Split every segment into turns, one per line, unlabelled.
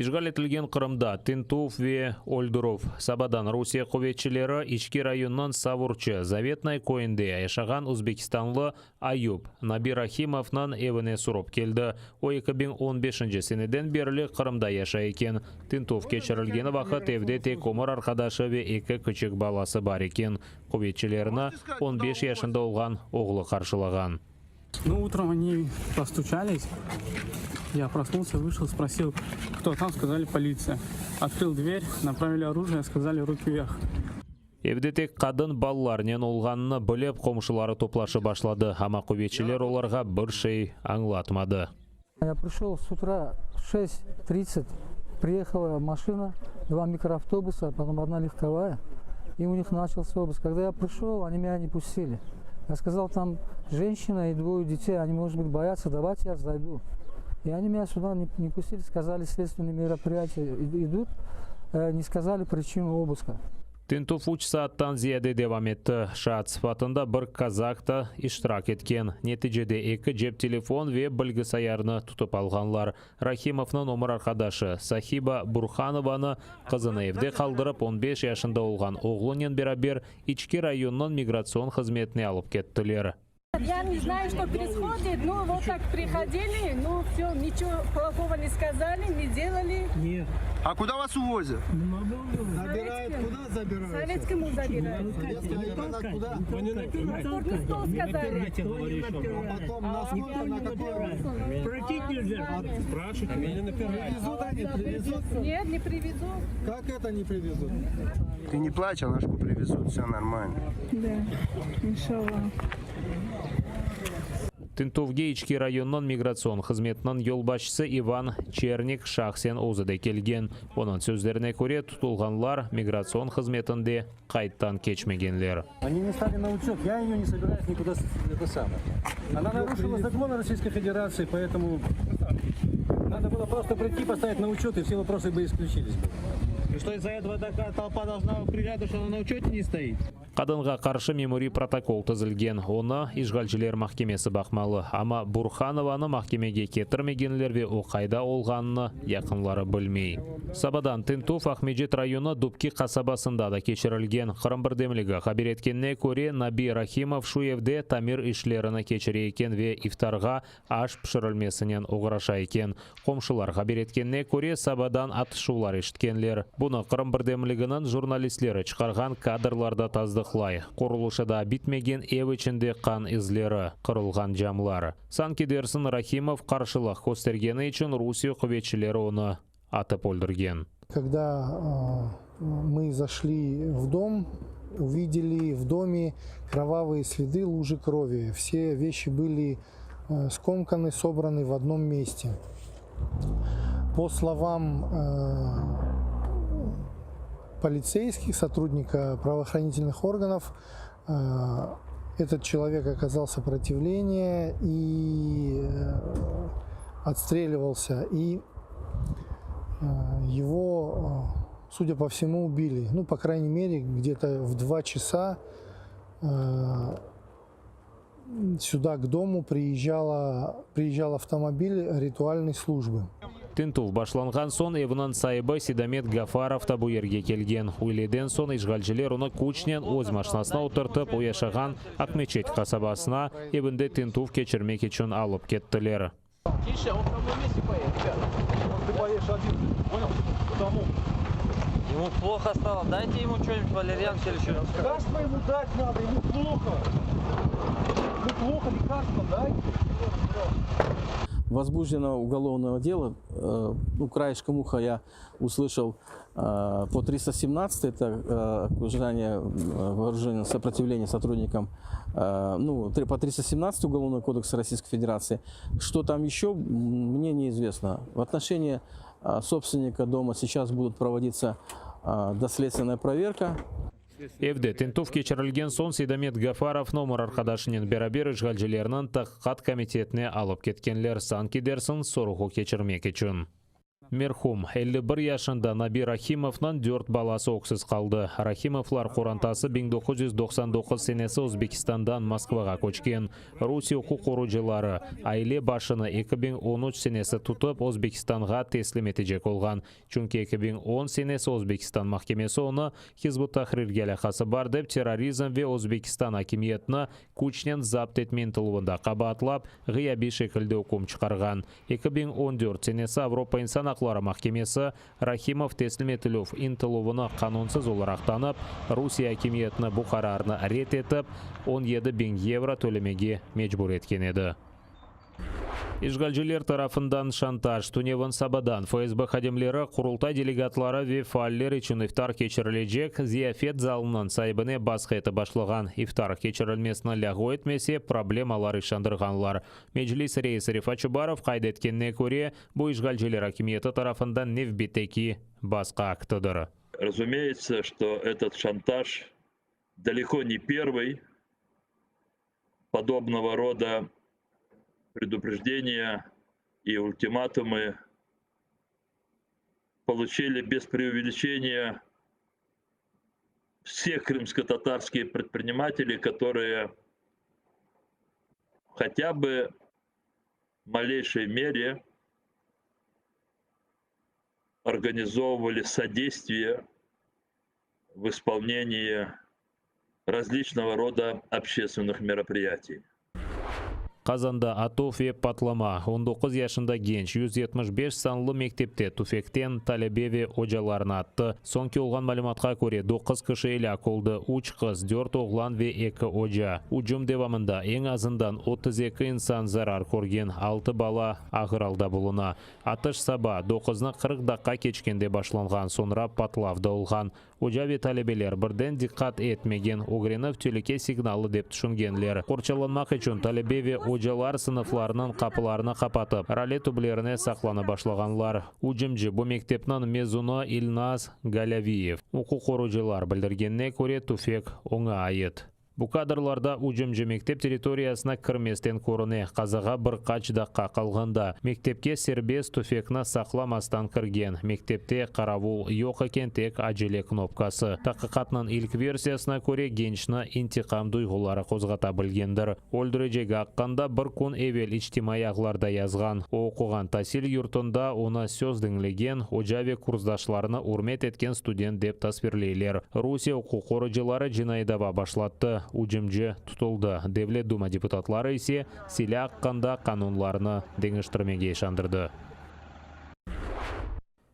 Ишгал етілген Қырымда Тинтуф ве Ольдуров Сабадан Русия құветчілері Ички районнан Савурчы Заветнай койынды айшаған Узбекистанлы Аюб Наби Рахимовнан евіне сұрып келді. О 2015 сенеден берілі Қырымда яша екен. Тинтуф кешірілгені вақыт евде тек омыр арқадашы ве екі күчік баласы бар екен. Құветчілеріні 15 яшында олған оғлы қаршылаған.
Ну, утром они постучались. Я проснулся, вышел, спросил, кто там, сказали полиция. Открыл дверь, направили оружие, сказали руки вверх.
Евде тек қадын балларнен олғаныны біліп қомшылары топлашы башлады. Ама құветчілер оларға бір шей аңлатмады.
Я пришел с утра в 6:30, приехала машина, 2 микроавтобуса, потом 1 легковая, и у них начался обыск. Когда я пришел, они меня не пустили. Я сказал, там женщина и 2 детей, они, может быть, боятся, давайте я зайду. И они меня сюда не пустили, сказали, следственные мероприятия идут, не сказали причину обыска.
Тинтуф 3 сааттан зияде девам етті. Шаат сыфатында бір казакта иштирак еткен. Нетижеде 2 жеп телефон ве білгісаярны тұтып алғанлар. Рахимовның омыр арқадашы Сахиба Бурханованы қызыны евде қалдырып 15 яшында олған оғлынен берабер Ички районның миграцион қызметіне алып кеттілер.
Я не знаю, что происходит, но вот так приходили, ну все, ничего плохого не сказали, не делали.
Нет.
А куда вас увозят?
Забирают, куда забирают?
Советскому забирают.
Куда?
Спортный стол сказали.
А потом на сколько, на какой?
Пройти нельзя. Спрашивать.
Привезут они, привезут?
Нет, не привезут.
Как это не привезут?
Ты не плачь, Алашку привезут, все нормально.
Да, иншаллах.
Тинтуфге Ички районның миграцион қызметінің yolбашчысы Иван Черник шахсен озыды келген. Оның сөздеріне көре тұтылғанлар миграцион қызметінде қайттан кечмегенлер.
Они не стали на учет, я ее не собираюсь никуда это самое. Она нарушила законы Российской Федерации, поэтому надо было просто прийти, поставить на учет, и все вопросы бы исключились.
И что из-за этого такая толпа должна приезжать, что она на учете не стоит?
Қадынға қаршы мемори протокол түзілген. Оны Ишгалчылар махкемесі бақмалы. Ама Бурханованы махкемеге кетірмегенлер ве оқайда олғаныны яқынлары білмей. Сабадан Тинтуф Ахмеджет районы Дубки қасабасында да кешірілген. Қырым бірдемлігі қабер еткенне көре Наби Рахимов Шуевде тамир ишлеріні кешіре екен ве ифтарға аш пішірілмесінен оғыраша екен. Қомшылар қабер еткенне көре Сабадан атышулар ішткенлер. Бұны Қырым бірдемлігінің журналистлері чықарған кадрларда таздықлай. Құрылышыда битмеген ев ішінде қан излері, қырылған жамлар. Санкидерсін Рахимов қаршылық көстергені үшін Русия құветчілері оны атып өлдірген.
Когда мы зашли в дом, увидели в доме кровавые следы, лужи крови. Все вещи были скомканы, собраны в одном месте. По словам полицейских, сотрудника правоохранительных органов, этот человек оказал сопротивление и отстреливался, и его, судя по всему, убили. Ну, по крайней мере, где-то в 2 часа сюда к дому приезжал автомобиль ритуальной службы.
Тинтуф башланған сон евынан сайыбы Седамет Гафаров та бұл ерге келген. Уйледен сон Ишгалчылар оны күчнен өз машинасына отыртып, ойашаған Акмечет қасабасына евінде Тинтуф кечірмек үшін алып кеттілер.
Тише, он в одном месте поедет. Ты поедешь один. Понял? Потому.
Ему плохо стало. Дайте ему что-нибудь, валерьян, или что-нибудь.
Лекарство ему дать надо, ему плохо. Ему плохо, лекарство дай.
Возбуждено уголовного дела, краешком уха я услышал по 317, это окружение вооруженного сопротивления сотрудникам, по 317 Уголовного кодекса Российской Федерации. Что там еще, мне неизвестно. В отношении собственника дома сейчас будет проводиться доследственная проверка.
Евде Тинтуф кечірілген сон Седамет Гафаров номер арқадашынен берабер Ишгалчыларның таққат комитетіне алып кеткенлер санкидерсін сорғу кечірмек үшін. Мерхум 51 yaşında Наби Рахимовнан 4 баласы оксыз қалды. Рахимовлар қорантасы 1999 сенесі Өзбекистандан Москваға көчкен. Русия оқу қорujылары айле башыны 2013 сенесі тұтып Өзбекистанға теслим етежек олған. Чүнки 2010 сенесі Өзбекистан махкемесі оны Хизбут Тахрирге алақасы бар деп терроризм ве Өзбекистан акимиетіні күчнен запт етмен тылуында қабатлап, ғияби шекілді үкім чықарған. 2014 сенесі Авропа инсан ақлары махкемесі Рахимов теслим етілув интылуыны қанунсыз оларақ танып, Русия акимиетіні бұл қарарыны рет етіп, 17 000 евро төлемеге мечбур еткен еді. Ишгалчылар тарафындан шантаж Туневан Сабадан ФСБ хадимлері құрылтай делегатлары ве фааллер үшін ифтар кечірілежек зияфет залынан сайбыне басқеті башлаған. Ифтар кечірілмесіні лягу етмесе проблемалар ишандырғанлар. Меджлис рейсі Рифат Чубаров қайда еткеніне көре, бұл ишгалчылар акимиеті тарафындан невбетеки басқа актыдыр.
Разумеется, что этот шантаж далеко не первый подобного рода предупреждения и ультиматумы получили без преувеличения все крымско-татарские предприниматели, которые хотя бы в малейшей мере организовывали содействие в исполнении различного рода общественных мероприятий.
Қазанда Атов патлама 19 yaşında genç 175 санлы мектепте туфектен талебеве ожаларына атты. Сонки олған малыматқа көре 9 кіші елак олды, 3 қыз, 4 оғлан ве 2 ожа. Уджум девамында ең азындан 32 инсан зарар көрген, 6 бала ағыралда болуна. Атыш саба 9-ны 40 даққа кечкенде башланған, сонра патлавда олған. Ожаве талебелер бірден диққат етмеген, огренов телеке сигналы деп түшінгенлер. Қорчаланмақ үшін талебеве ожалар сыныфларының қапыларына қапатып, рале түблеріне сақланы башлағанлар. Уджимжі бұл мектепнің мезуны Илназ Галявиев. Оқу қорujылар білдіргенне көре туфек оңа айыт. Бұл кадрларда уджимжі мектеп территориясына кірместен көріне қазаға бір қач даққа қалғанда. Мектепке сербез туфекна сақламастан кірген. Мектепте қаравул йоқ екен тек ажеле кнопкасы. Тақиқатның ilk версиясына көре геншіні интиқам дұйғылары қозғата білгендір. Өлдірежегі аққанда бір күн евел ичтимай ағларда язған. Оқуған тасил юртында оны сөз діңлеген, ожаве курсдашларыны урмет еткен студент деп тасвирлейлер. Русия оқу қорujылары жинайдава башлатты. Уджимжі тұтылды. Девлет дума депутатлары есе силе аққанда қанунларыны деңіштірмеге шандырды.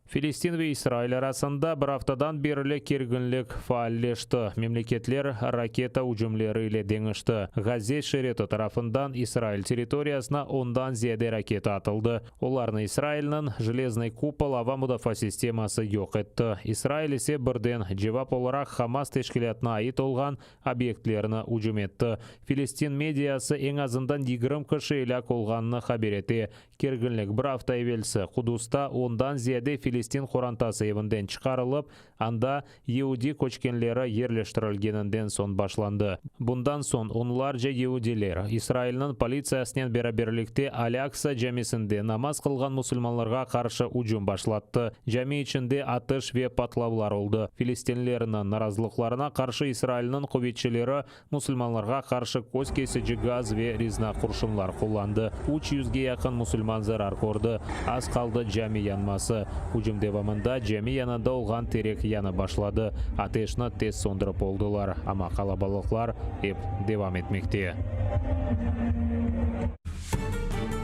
Филистин ве Израиль арасында бір аптадан берілі кергінлік фааллешті. Мемлекетлер ракета уджумлері иле деңішті. Газет шереті тарафындан Израиль территориясына ондан зияде ракета атылды. Оларны Израильның железный купол ава мудафа системасы йоқ етті. Израиль есе бірден жевап оларақ Хамас тешкілетіна айт олған объектлеріні уджум етті. Филистин медиасы ең азындан 20 кіші иляк олғанны хабереті. Кергінлік бір авта евелсі Қудуста ондан зияде Филистин қорантасы евінден чықарылып, анда еуди көчкенлері ерлештірілгенінден сон башланды. Бұндан сон онлар же еудилер Израильның полициясынан бераберлікте Алякса жәмесінде намаз қылған мұсылманларға қаршы уджум башлатты. Жәме ішінде атыш ве патлаулар олды. Филистинлерінің наразылықларына қаршы Израильның құветшілері мұсылманларға қаршы көз кесіжі газ ве ризна құршымлар қоланды. 300-ге яқын мұсылман зарар көрді. Аз қалды жәме янмасы. Уджум девамында жәме янында олған терек яна башлады. Атешны тез сондырып олдылар, ама қалабалықлар еп девам етмекте.